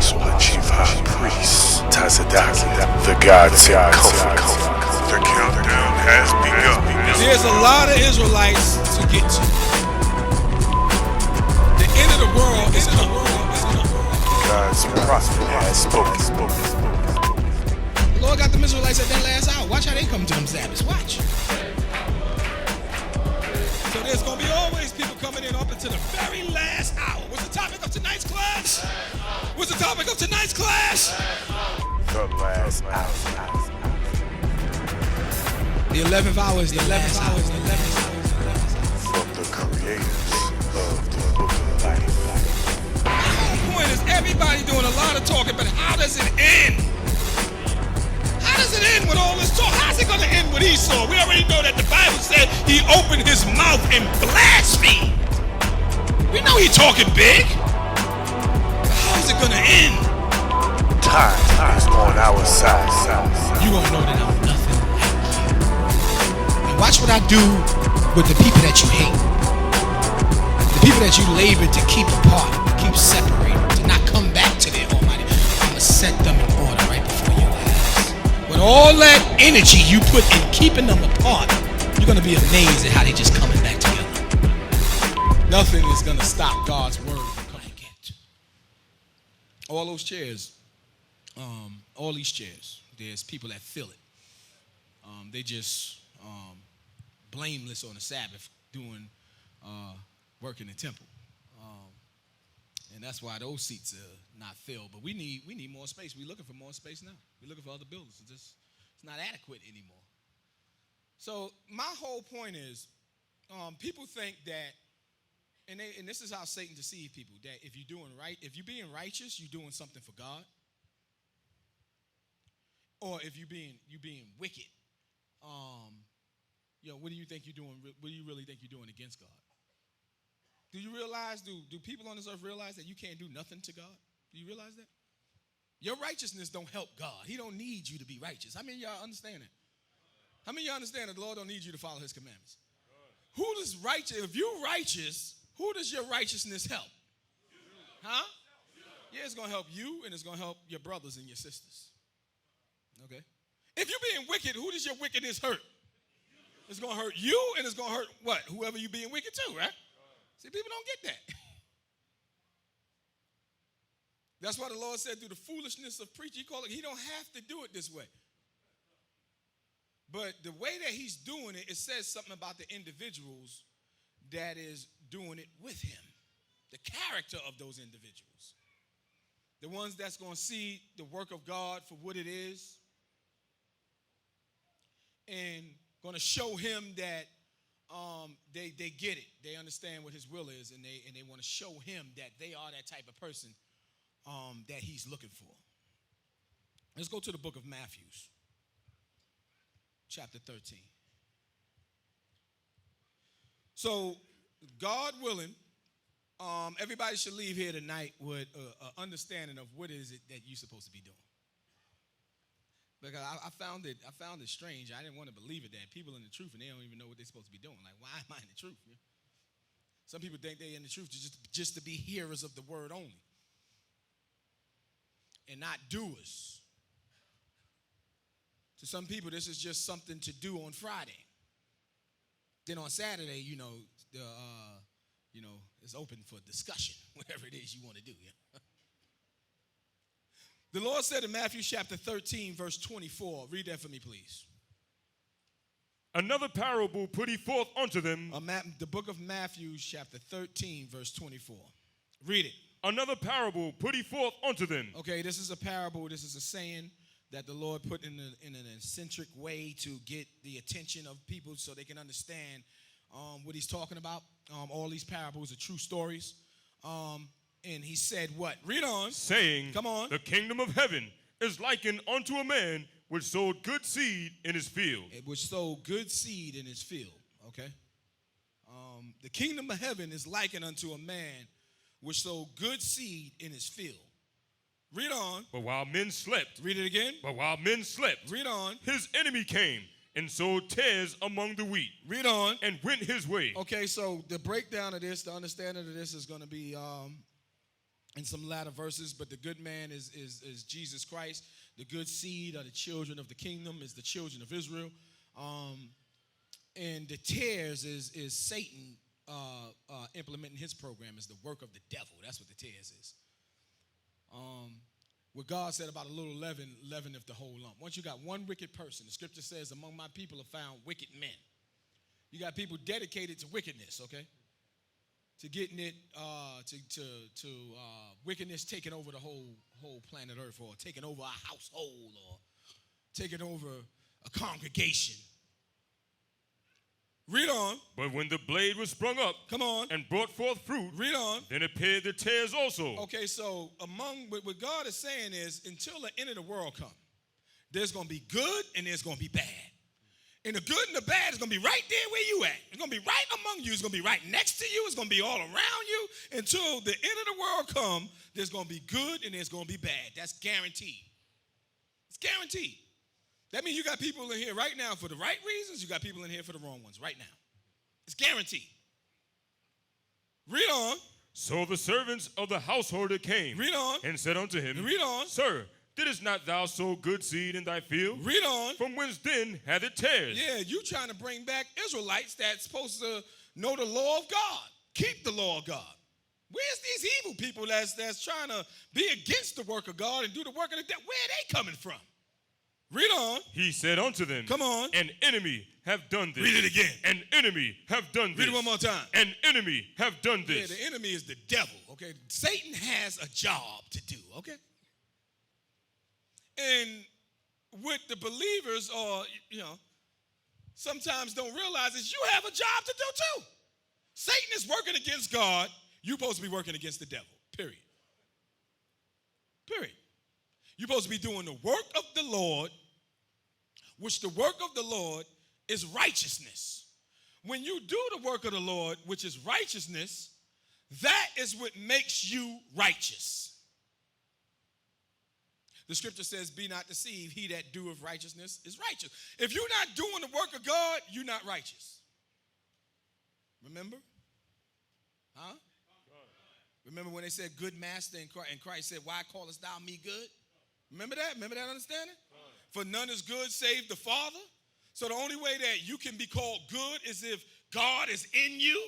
apostle and chief high priest, Tazadaqyah, the God-sent comfort. The countdown has begun. There's a lot of Israelites to get to. The end of the world is coming. God's prophet has spoken. The Lord got them Israelites at that last hour. Watch how they come to them Sabbaths. Watch. So there's going to be always people coming in up until the very last hour. What's the topic of tonight's class? What's the topic of tonight's class? The last hour. The 11th hour is the 11th hour. From the creators of the book of life. The whole point is everybody doing a lot of talking, but how does it end? How does it end with all this talk? How's it going to end with Esau? We already know that the Bible said he opened his mouth and blasphemed. We know he's talking big. But how is it going to end? Time is on our side. You won't know that I'm nothing like you. And watch what I do with the people that you hate. The people that you labor to keep apart, keep separated, to not come back to their Almighty. I'm going to set them in order right before your eyes. With all that energy you put in keeping them apart, you're going to be amazed at how they just coming back together. Nothing is going to stop God's word from coming again. All those chairs, all these chairs, there's people that feel it. They just blameless on the Sabbath doing work in the temple. And that's why those seats are not filled. But we need more space. We're looking for more space now. We're looking for other buildings. It's not adequate anymore. So my whole point is, people think that, and this is how Satan deceives people, that if you're doing right, if you're being righteous, you're doing something for God. Or if you're being wicked, what do you think you're doing? What do you really think you're doing against God? Do you realize, do people on this earth realize that you can't do nothing to God? Do you realize that? Your righteousness don't help God. He don't need you to be righteous. How many of y'all understand that? How many of y'all understand that the Lord don't need you to follow his commandments? Who does righteous, if you're righteous, who does your righteousness help? Huh? Yeah, it's going to help you and it's going to help your brothers and your sisters. Okay? If you're being wicked, who does your wickedness hurt? It's going to hurt you and it's going to hurt what? Whoever you're being wicked to, right? See, people don't get that. That's why the Lord said through the foolishness of preaching, he don't have to do it this way. But the way that he's doing it, it says something about the individuals that is doing it with him. The character of those individuals. The ones that's going to see the work of God for what it is. And going to show him that they get it. They understand what his will is, and they want to show him that they are that type of person that he's looking for. Let's go to the book of Matthew, chapter 13. So, God willing, everybody should leave here tonight with an understanding of what is it that you're supposed to be doing. Because I found it strange. I didn't want to believe it that people in the truth and they don't even know what they're supposed to be doing. Like, why am I in the truth? Yeah? Some people think they're in the truth just to be hearers of the word only and not doers. To some people, this is just something to do on Friday. Then on Saturday, it's open for discussion, whatever it is you want to do. Yeah. The Lord said in Matthew chapter 13, verse 24, read that for me, please. Another parable put he forth unto them. The book of Matthew chapter 13, verse 24. Read it. Another parable put he forth unto them. Okay, this is a parable. This is a saying that the Lord put in an eccentric way to get the attention of people so they can understand what he's talking about. All these parables are true stories. And he said what? Read on. Saying, come on. The kingdom of heaven is likened unto a man which sowed good seed in his field. Which sowed good seed in his field. Okay. The kingdom of heaven is likened unto a man which sowed good seed in his field. Read on. But while men slept. Read it again. But while men slept. Read on. His enemy came and sowed tares among the wheat. Read on. And went his way. Okay, so the breakdown of this, the understanding of this is going to be in some latter verses, but the good man is Jesus Christ. The good seed are the children of the kingdom, is the children of Israel. And the tares is Satan implementing his program, is the work of the devil. That's what the tares is. What God said about a little leaven, leaveneth the whole lump. Once you got one wicked person, the scripture says, among my people are found wicked men. You got people dedicated to wickedness, okay? To getting it, to wickedness taking over the whole planet Earth, or taking over a household, or taking over a congregation. Read on. But when the blade was sprung up, Come on. and brought forth fruit, Read on. then appeared the tares also. Okay, so what God is saying is, until the end of the world come, there's going to be good and there's going to be bad. And the good and the bad is going to be right there where you at. It's going to be right among you. It's going to be right next to you. It's going to be all around you. Until the end of the world come, there's going to be good and there's going to be bad. That's guaranteed. It's guaranteed. That means you got people in here right now for the right reasons. You got people in here for the wrong ones right now. It's guaranteed. Read on. So the servants of the householder came. Read on. And said unto him, Read on. Sir, didst not thou sow good seed in thy field? Read on. From whence then hath it tares? Yeah, you trying to bring back Israelites that's supposed to know the law of God, keep the law of God. Where's these evil people that's trying to be against the work of God and do the work of the devil? Where are they coming from? Read on. He said unto them, Come on. An enemy have done this. Read it again. An enemy have done this. Read it one more time. An enemy have done this. Yeah, the enemy is the devil, okay? Satan has a job to do, okay? And what the believers are, sometimes don't realize is you have a job to do too. Satan is working against God. You're supposed to be working against the devil, period. Period. You're supposed to be doing the work of the Lord, which the work of the Lord is righteousness. When you do the work of the Lord, which is righteousness, that is what makes you righteous. The scripture says, be not deceived, he that doeth righteousness is righteous. If you're not doing the work of God, you're not righteous. Remember? Huh? Remember when they said good master, and Christ said, why callest thou me good? Remember that? Remember that understanding? For none is good save the Father. So the only way that you can be called good is if God is in you.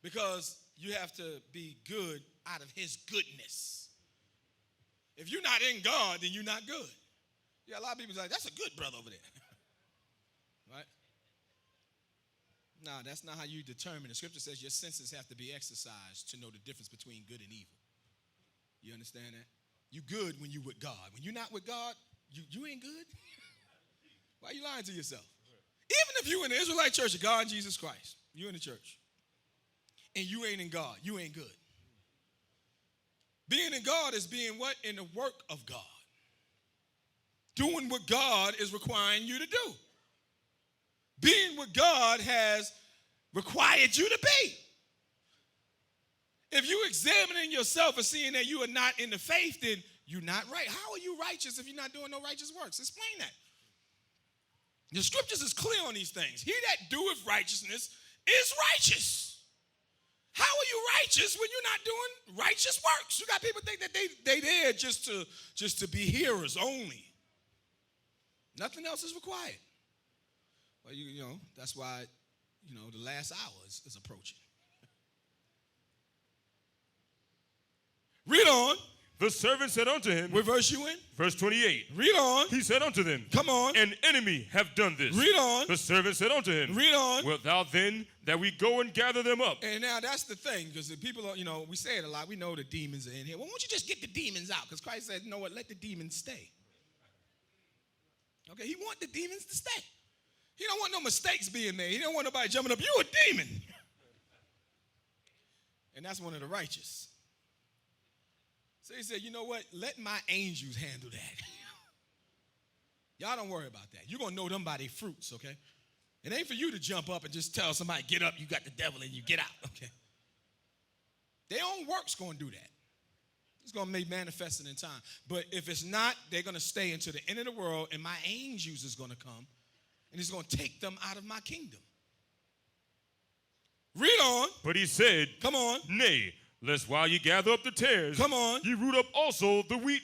Because you have to be good out of his goodness. If you're not in God, then you're not good. Yeah, a lot of people say, that's a good brother over there. Right? No, that's not how you determine. The scripture says your senses have to be exercised to know the difference between good and evil. You understand that? You good when you with God. When you're not with God, you ain't good. Why are you lying to yourself? Even if you in the Israelite church of God and Jesus Christ, you in the church, and you ain't in God, you ain't good. Being in God is being what? In the work of God. Doing what God is requiring you to do. Being what God has required you to be. If you're examining yourself and seeing that you are not in the faith, then you're not right. How are you righteous if you're not doing no righteous works? Explain that. The scriptures is clear on these things. He that doeth righteousness is righteous. How are you righteous when you're not doing righteous works? You got people think that they there just to be hearers only. Nothing else is required. Well, you know, that's why, the last hour is approaching. Read on. The servant said unto him. What verse you in? Verse 28. Read on. He said unto them. Come on. An enemy have done this. Read on. The servant said unto him. Read on. Wilt thou then that we go and gather them up? And now that's the thing, because the people are, we say it a lot. We know the demons are in here. Well, why don't you just get the demons out? Because Christ said, you know what, let the demons stay. Okay, he want the demons to stay. He don't want no mistakes being made. He don't want nobody jumping up, you a demon. And that's one of the righteous. So he said, you know what? Let my angels handle that. Y'all don't worry about that. You're going to know them by their fruits, okay? It ain't for you to jump up and just tell somebody, get up, you got the devil, and you get out, okay? Their own work's going to do that. It's going to be manifested in time. But if it's not, they're going to stay into the end of the world, and my angels is going to come, and it's going to take them out of my kingdom. Read on. But he said, come on. Nay, Lest while ye gather up the tares, Come on. ye root up also the wheat